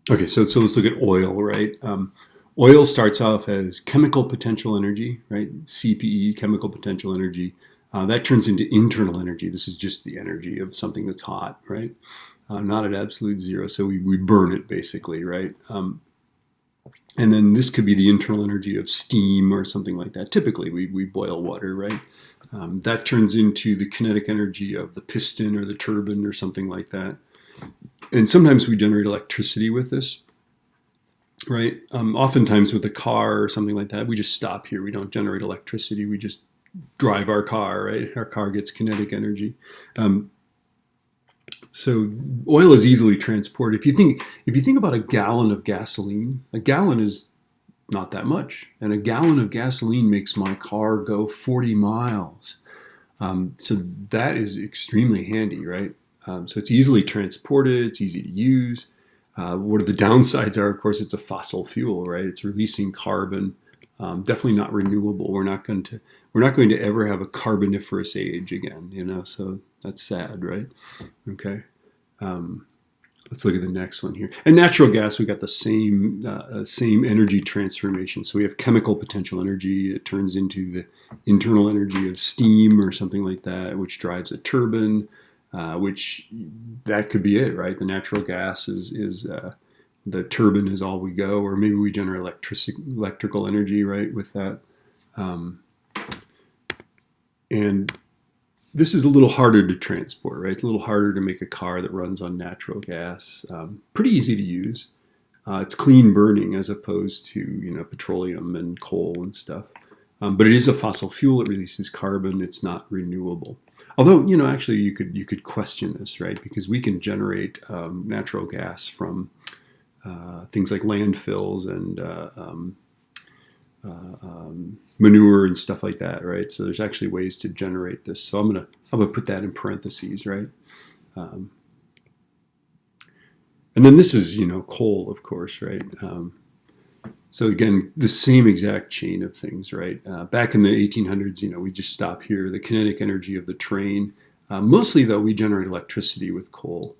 Okay, so let's look at oil, right? Oil starts off as chemical potential energy, right? CPE, chemical potential energy. That turns into internal energy. This is just the energy of something that's hot, right? Not at absolute zero. So we burn it basically, right? And then this could be the internal energy of steam or something like that. Typically, we boil water, right? That turns into the kinetic energy of the piston or the turbine or something like that. And sometimes we generate electricity with this, right? Oftentimes with a car or something like that, we just stop here. We don't generate electricity. We just drive our car, right? Our car gets kinetic energy. So oil is easily transported. If you think about a gallon of gasoline, a gallon is not that much, and a gallon of gasoline makes my car go 40 miles. So that is extremely handy, right? So it's easily transported. It's easy to use. What are the downsides are? Of course, it's a fossil fuel, right? It's releasing carbon. Definitely not renewable. We're not going to ever have a carboniferous age again, you know. So that's sad, right? Okay. Let's look at the next one here. And natural gas, we got the same energy transformation. So we have chemical potential energy. It turns into the internal energy of steam or something like that, which drives a turbine. Which that could be it, right? The natural gas is the turbine is all we go, or maybe we generate electrical energy, right, with that. And this is a little harder to transport, right? It's a little harder to make a car that runs on natural gas. Pretty easy to use. It's clean burning as opposed to petroleum and coal and stuff. But it is a fossil fuel. It releases carbon. It's not renewable. Although, actually you could question this, right? Because we can generate natural gas from things like landfills and manure and stuff like that, right? So there's actually ways to generate this. So I'm gonna put that in parentheses, right? And then this is coal, of course, right? So again, the same exact chain of things, right? Back in the 1800s, we just stop here. The kinetic energy of the train. Mostly, though, we generate electricity with coal.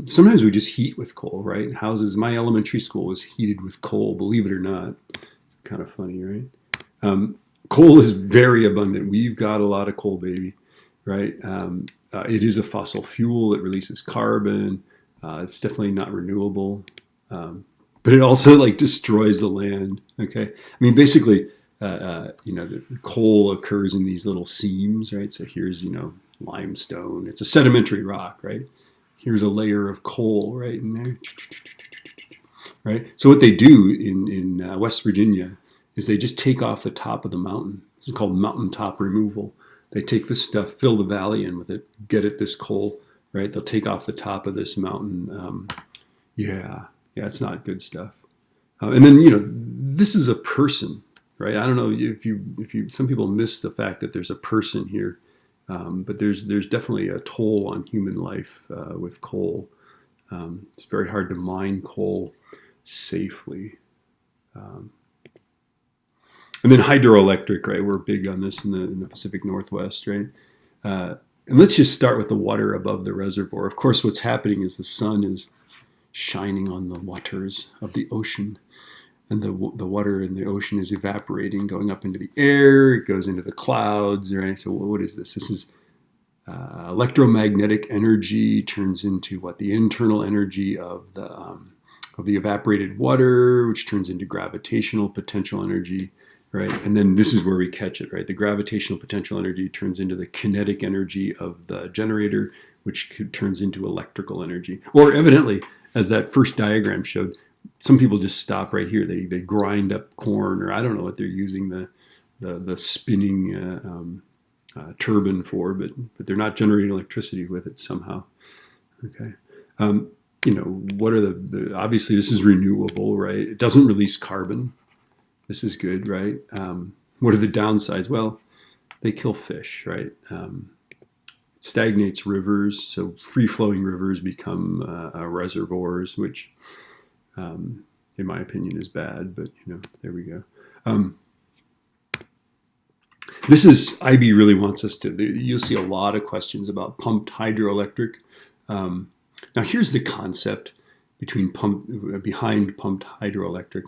Sometimes we just heat with coal, right? Houses. My elementary school was heated with coal, believe it or not. It's kind of funny, right? Coal is very abundant. We've got a lot of coal, baby, right? It is a fossil fuel. It releases carbon. It's definitely not renewable. But it also destroys the land. Okay, I mean basically, the coal occurs in these little seams, right? So here's limestone. It's a sedimentary rock, right? Here's a layer of coal right in there, right? So what they do in West Virginia is they just take off the top of the mountain. This is called mountaintop removal. They take this stuff, fill the valley in with it, get at this coal, right? They'll take off the top of this mountain. Yeah, it's not good stuff. And then this is a person, right? I don't know if you some people miss the fact that there's a person here, but there's definitely a toll on human life with coal. It's very hard to mine coal safely. And then hydroelectric, right? We're big on this in the Pacific Northwest, right? And let's just start with the water above the reservoir. Of course, what's happening is the sun is shining on the waters of the ocean, and the water in the ocean is evaporating, going up into the air. It goes into the clouds, right? So what is this? This is electromagnetic energy turns into the internal energy of the evaporated water, which turns into gravitational potential energy, right? And then this is where we catch it, right? The gravitational potential energy turns into the kinetic energy of the generator, which turns into electrical energy. Or evidently, as that first diagram showed, some people just stop right here. They grind up corn, or I don't know what they're using the spinning turbine for, but they're not generating electricity with it somehow. Okay. What are the obviously this is renewable, right? It doesn't release carbon. This is good, right? What are the downsides? Well, they kill fish, right? Stagnates rivers, so free-flowing rivers become reservoirs, which, in my opinion, is bad. But there we go. This is IB really wants us to. You'll see a lot of questions about pumped hydroelectric. Now, here's the concept: behind pumped hydroelectric.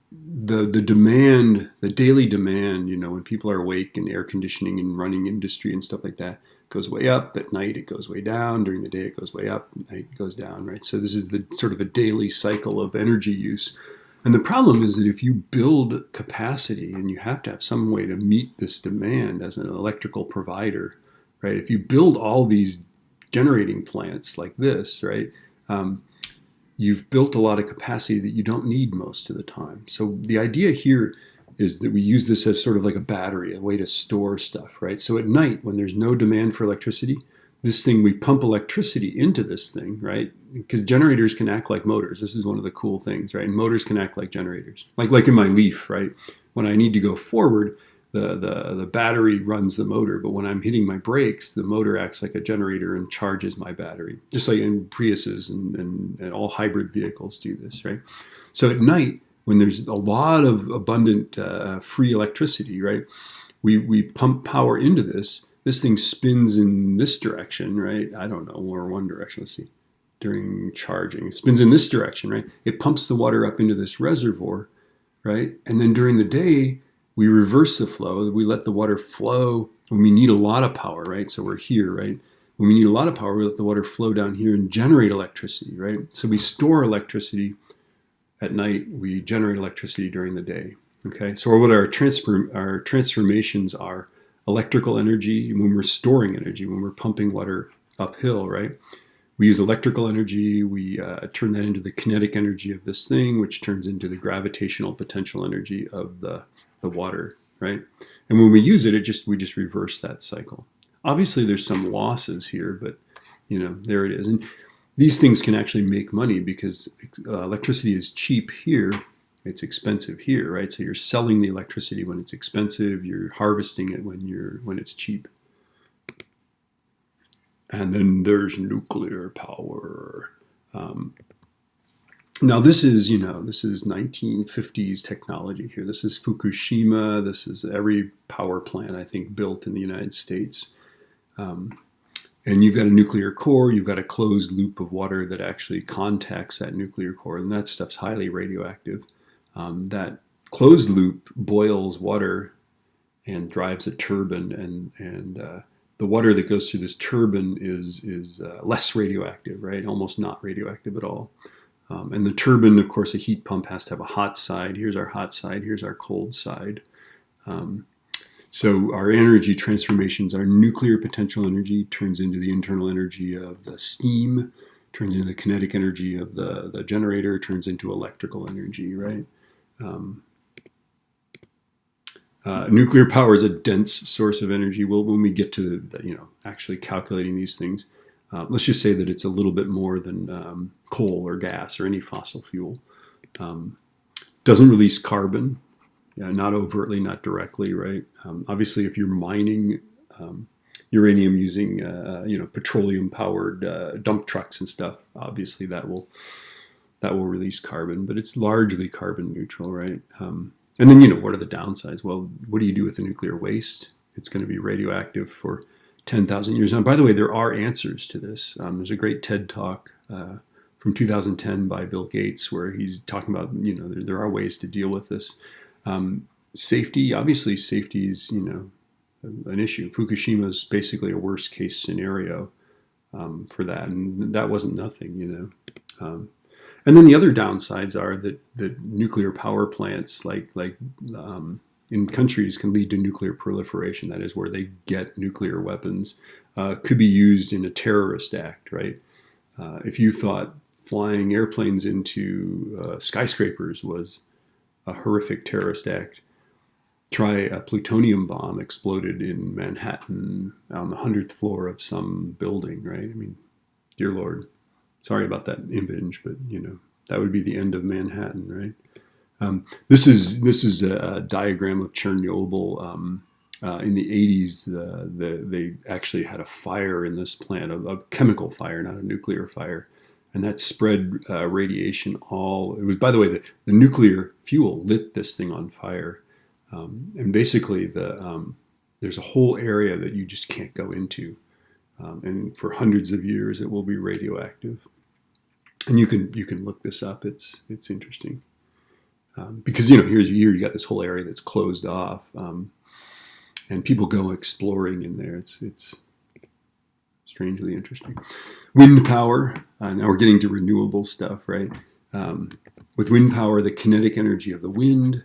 The demand, the daily demand, when people are awake and air conditioning and running industry and stuff like that, goes way up. At night it goes way down. During the day it goes way up. At night it goes down, right? So this is the sort of a daily cycle of energy use. And the problem is that if you build capacity, and you have to have some way to meet this demand as an electrical provider, right? If you build all these generating plants like this, right, you've built a lot of capacity that you don't need most of the time. So the idea here is that we use this as sort of like a battery, a way to store stuff, right? So at night, when there's no demand for electricity, this thing, we pump electricity into this thing, right? Because generators can act like motors. This is one of the cool things, right? And motors can act like generators. Like in my Leaf, right? When I need to go forward, the battery runs the motor, but when I'm hitting my brakes, the motor acts like a generator and charges my battery. Just like in Priuses and all hybrid vehicles do this, right? So at night, when there's a lot of abundant free electricity, right, we pump power into this. This thing spins in this direction, right? I don't know, or one direction. Let's see. During charging, it spins in this direction, right? It pumps the water up into this reservoir, right? And then during the day, we reverse the flow. We let the water flow when we need a lot of power, right? So we're here, right? When we need a lot of power, we let the water flow down here and generate electricity, right? So we store electricity at night. We generate electricity during the day, okay? So what our transformations are: electrical energy when we're storing energy, when we're pumping water uphill, right? We use electrical energy, we turn that into the kinetic energy of this thing, which turns into the gravitational potential energy of the water, right? And when we use it, we just reverse that cycle. Obviously, there's some losses here, but there it is. And these things can actually make money because electricity is cheap here. It's expensive here, right? So you're selling the electricity when it's expensive. You're harvesting it when it's cheap. And then there's nuclear power. Now this is 1950s technology here. This is Fukushima. This is every power plant I think built in the United States. And you've got a nuclear core. You've got a closed loop of water that actually contacts that nuclear core, and that stuff's highly radioactive. That closed loop boils water and drives a turbine, and the water that goes through this turbine is less radioactive, right? Almost not radioactive at all. And the turbine, of course, a heat pump has to have a hot side. Here's our hot side. Here's our cold side. So our energy transformations, our nuclear potential energy turns into the internal energy of the steam, turns into the kinetic energy of the generator, turns into electrical energy, right? Nuclear power is a dense source of energy. Well, when we get to actually calculating these things, let's just say that it's a little bit more than coal or gas or any fossil fuel. Doesn't release carbon, not overtly, not directly, right? Obviously, if you're mining uranium using petroleum-powered dump trucks and stuff, obviously that will release carbon, but it's largely carbon neutral, right? And then, what are the downsides? Well, what do you do with the nuclear waste? It's going to be radioactive for 10,000 years. And by the way, there are answers to this. There's a great TED Talk from 2010 by Bill Gates where he's talking about, there are ways to deal with this. Safety, obviously safety is, an issue. Fukushima is basically a worst case scenario for that. And that wasn't nothing, And then the other downsides are that nuclear power plants, like in countries, can lead to nuclear proliferation. That is where they get nuclear weapons. Could be used in a terrorist act, right? If you thought flying airplanes into skyscrapers was a horrific terrorist act, try a plutonium bomb exploded in Manhattan on the 100th floor of some building, right? I mean, dear Lord. Sorry about that image, but that would be the end of Manhattan, right? This is a diagram of Chernobyl. In the 80s, they actually had a fire in this plant, a chemical fire, not a nuclear fire, and that spread radiation all. It was, by the way, the nuclear fuel lit this thing on fire, and basically there's a whole area that you just can't go into. And for hundreds of years, it will be radioactive. And you can look this up. It's interesting. Because, here you got this whole area that's closed off, and people go exploring in there. It's strangely interesting. Wind power. Now we're getting to renewable stuff, right? With wind power, the kinetic energy of the wind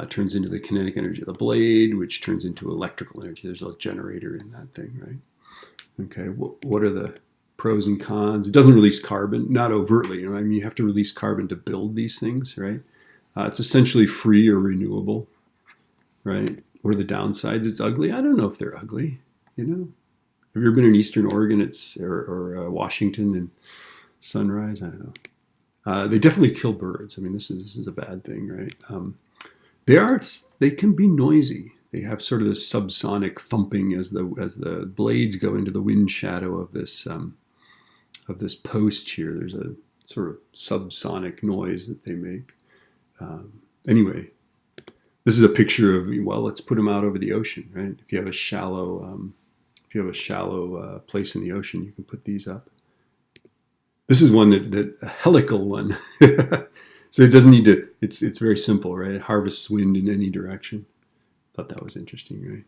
turns into the kinetic energy of the blade, which turns into electrical energy. There's a generator in that thing, right? Okay, what are the pros and cons? It doesn't release carbon, not overtly. You have to release carbon to build these things, right? It's essentially free or renewable, right? What are the downsides? It's ugly. I don't know if they're ugly. Have you ever been in Eastern Oregon? Or Washington and Sunrise? I don't know. They definitely kill birds. This is a bad thing, right? They can be noisy. They have sort of this subsonic thumping as the blades go into the wind shadow of this post here. There's a sort of subsonic noise that they make. Anyway, this is a picture of, let's put them out over the ocean, right? If you have a shallow place in the ocean, you can put these up. This is one that a helical one. So it doesn't need to, it's very simple, right? It harvests wind in any direction. Thought that was interesting, right?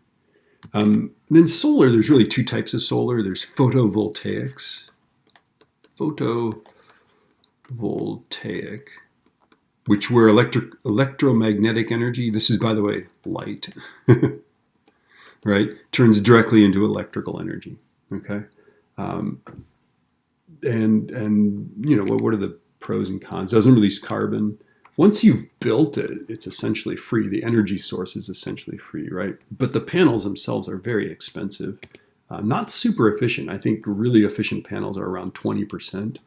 And then solar, there's really two types of solar. There's photovoltaics. Photovoltaic, where electromagnetic energy, this is, by the way, light, right, turns directly into electrical energy, okay? What are the pros and cons? Doesn't release carbon. Once you've built it, it's essentially free. The energy source is essentially free, right? But the panels themselves are very expensive. Not super efficient. I think really efficient panels are around 20%.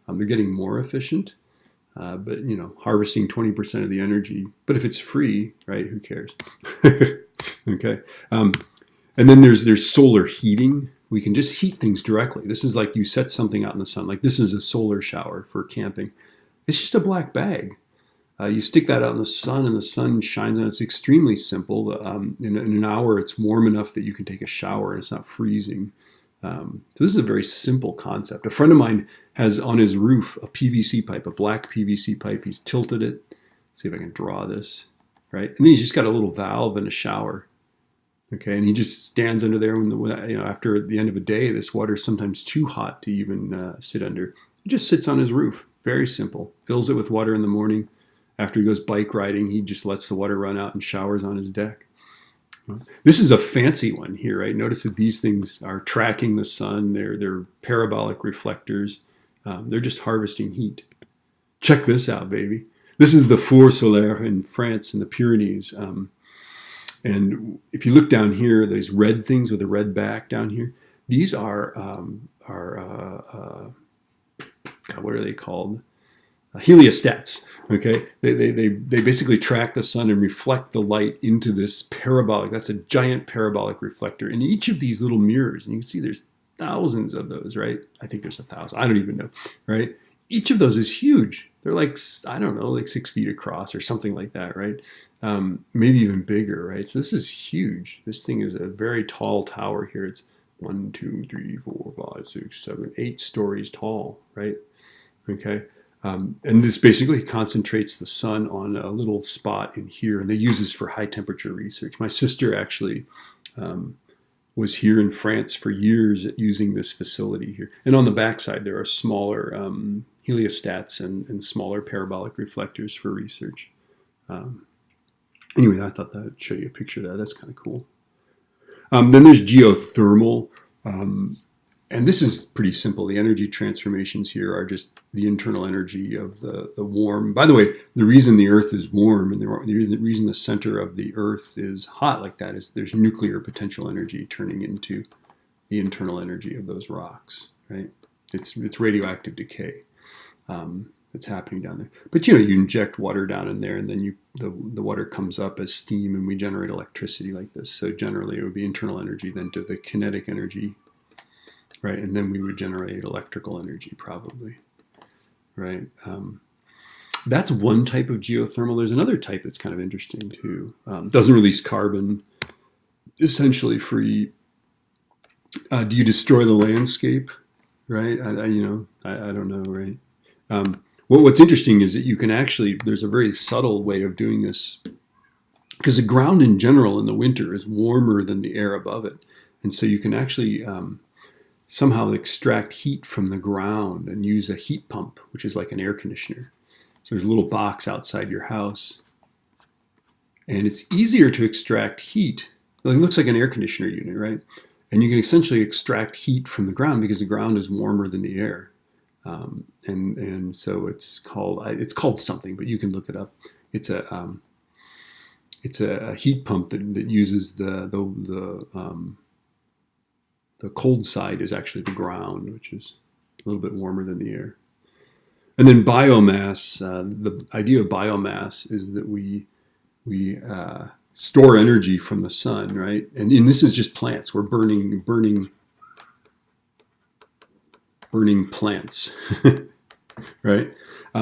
They're getting more efficient. But harvesting 20% of the energy. But if it's free, right? Who cares? Okay. And then there's solar heating. We can just heat things directly. This is like you set something out in the sun. Like this is a solar shower for camping. It's just a black bag. You stick that out in the sun, and the sun shines on it. It's extremely simple. In an hour, it's warm enough that you can take a shower, and it's not freezing. So this is a very simple concept. A friend of mine has on his roof a PVC pipe, a black PVC pipe. He's tilted it. Let's see if I can draw this, right? And then he's just got a little valve and a shower, okay? And he just stands under there after the end of a day. This water is sometimes too hot to even sit under. He just sits on his roof. Very simple. Fills it with water in the morning. After he goes bike riding, he just lets the water run out and showers on his deck. This is a fancy one here, right? Notice that these things are tracking the sun. They're parabolic reflectors. They're just harvesting heat. Check this out, baby. This is the Four Solaire in France in the Pyrenees. And if you look down here, these red things with a red back down here, these are what are they called? Heliostats. Okay, they basically track the sun and reflect the light into this parabolic. That's a giant parabolic reflector in each of these little mirrors. And you can see there's thousands of those, right? I think there's 1,000. I don't even know, right? Each of those is huge. They're like, I don't know, like 6 feet across or something like that, right? Maybe even bigger, right? So this is huge. This thing is a very tall tower here. It's 1, 2, 3, 4, 5, 6, 7, 8 stories tall, right? Okay. And this basically concentrates the sun on a little spot in here, and they use this for high temperature research. My sister actually was here in France for years using this facility here. And on the backside, there are smaller heliostats and smaller parabolic reflectors for research. Anyway, I thought that I'd show you a picture of that. That's kind of cool. Then there's geothermal. And this is pretty simple. The energy transformations here are just the internal energy of the warm. By the way, the reason the Earth is warm and the reason the center of the Earth is hot like that is there's nuclear potential energy turning into the internal energy of those rocks, right? It's radioactive decay that's happening down there. But you inject water down in there, and then the water comes up as steam, and we generate electricity like this. So generally, it would be internal energy then to the kinetic energy. Right, and then we would generate electrical energy probably, right? That's one type of geothermal. There's another type that's kind of interesting too. Doesn't release carbon, essentially free. Do you destroy the landscape? Right, I don't know, right? What's interesting is that you can actually, there's a very subtle way of doing this, because the ground in general in the winter is warmer than the air above it. And so you can actually somehow extract heat from the ground and use a heat pump, which is like an air conditioner. So there's a little box outside your house. And it's easier to extract heat. It looks like an air conditioner unit, right? And you can essentially extract heat from the ground because the ground is warmer than the air. And so it's called something, but you can look it up. It's a heat pump that uses the cold side is actually the ground, which is a little bit warmer than the air. And then biomass. The idea of biomass is that we store energy from the sun, right? And this is just plants. We're burning plants, right?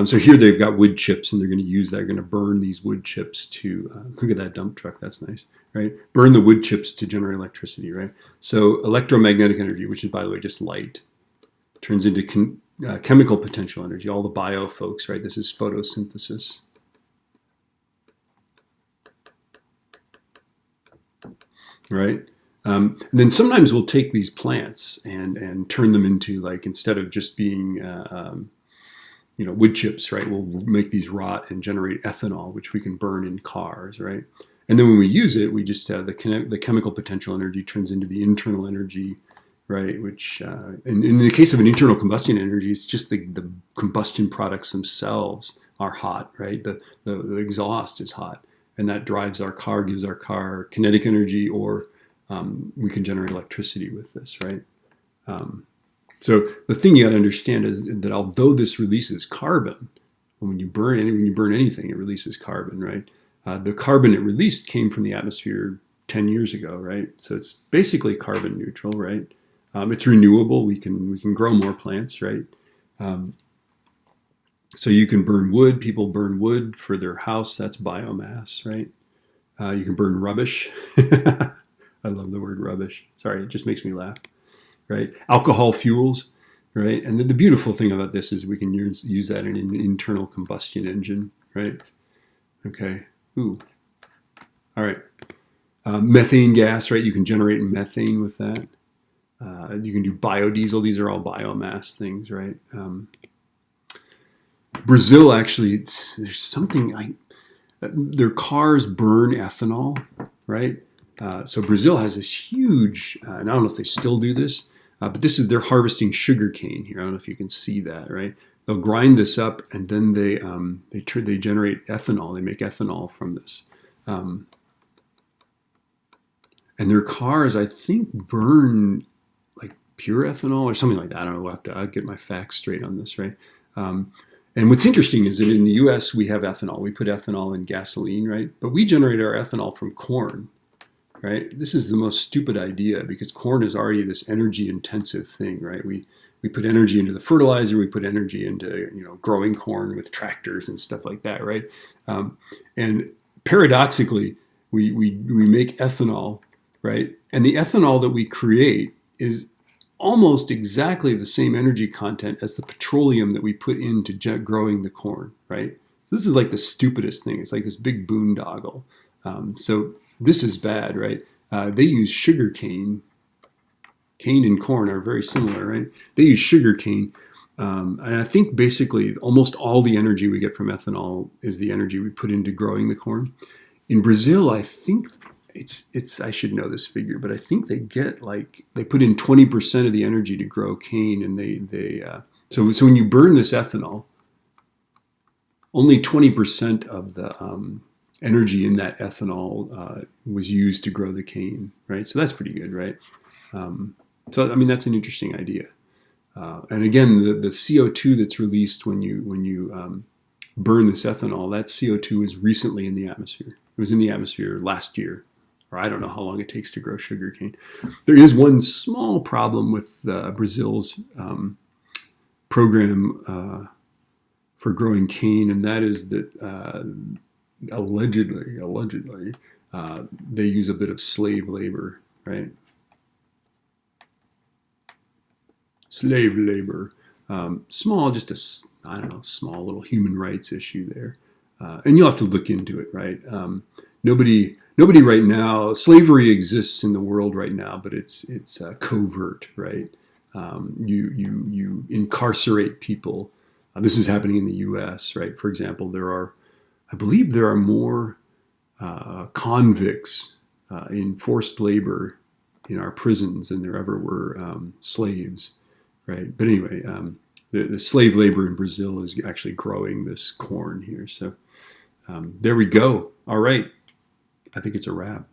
So here they've got wood chips, and they're going to use that. They're going to burn these wood chips to look at that dump truck. That's nice, right? Burn the wood chips to generate electricity, right? So electromagnetic energy, which is, by the way, just light, turns into chemical potential energy. All the bio folks, right? This is photosynthesis. Right? And then sometimes we'll take these plants and turn them into, like, instead of just being wood chips, right? We'll make these rot and generate ethanol, which we can burn in cars, right? And then when we use it, we just have the chemical potential energy turns into the internal energy, right? Which in the case of an internal combustion energy, it's just the combustion products themselves are hot, right? The exhaust is hot. And that drives our car, gives our car kinetic energy, or we can generate electricity with this, right? So the thing you got to understand is that although this releases carbon, when you burn anything, it releases carbon, right? The carbon it released came from the atmosphere 10 years ago, right? So it's basically carbon neutral, right? It's renewable. We can grow more plants, right? So you can burn wood. People burn wood for their house. That's biomass, right? You can burn rubbish. I love the word rubbish. Sorry, it just makes me laugh, right? Alcohol fuels, right? And the beautiful thing about this is we can use that in an internal combustion engine, right? Okay. Ooh. All right. Methane gas, right? You can generate methane with that. You can do biodiesel. These are all biomass things, right? Brazil, actually, there's something their cars burn ethanol, right? So Brazil has this huge, and I don't know if they still do this, but they're harvesting sugar cane here. I don't know if you can see that, right? They'll grind this up, and then they generate ethanol. They make ethanol from this, and their cars, I think, burn like pure ethanol or something like that. I don't know. I'll get my facts straight on this, right? And what's interesting is that in the U.S. we have ethanol. We put ethanol in gasoline, right? But we generate our ethanol from corn, right? This is the most stupid idea because corn is already this energy-intensive thing, right? We put energy into the fertilizer. We put energy into growing corn with tractors and stuff like that, right? And paradoxically, we make ethanol, right? And the ethanol that we create is almost exactly the same energy content as the petroleum that we put into growing the corn, right? So this is like the stupidest thing. It's like this big boondoggle. So this is bad, right? They use sugar cane. Cane and corn are very similar, right? They use sugar cane. And I think basically almost all the energy we get from ethanol is the energy we put into growing the corn. In Brazil, I think I should know this figure, but I think they put in 20% of the energy to grow cane, and so when you burn this ethanol, only 20% of the energy in that ethanol was used to grow the cane, right? So that's pretty good, right? So I mean that's an interesting idea. And again, the CO2 that's released when you burn this ethanol, that CO2 is recently in the atmosphere. It was in the atmosphere last year. Or I don't know how long it takes to grow sugarcane. There is one small problem with Brazil's program for growing cane, and that is that allegedly, they use a bit of slave labor, right? Slave labor. Small, just I don't know, small little human rights issue there. And you'll have to look into it, right? Nobody right now, slavery exists in the world right now, but it's covert, right? You incarcerate people. This is happening in the U.S., right? For example, I believe there are more convicts in forced labor in our prisons than there ever were slaves, right? But anyway, the slave labor in Brazil is actually growing this corn here. So there we go. All right. I think it's a wrap.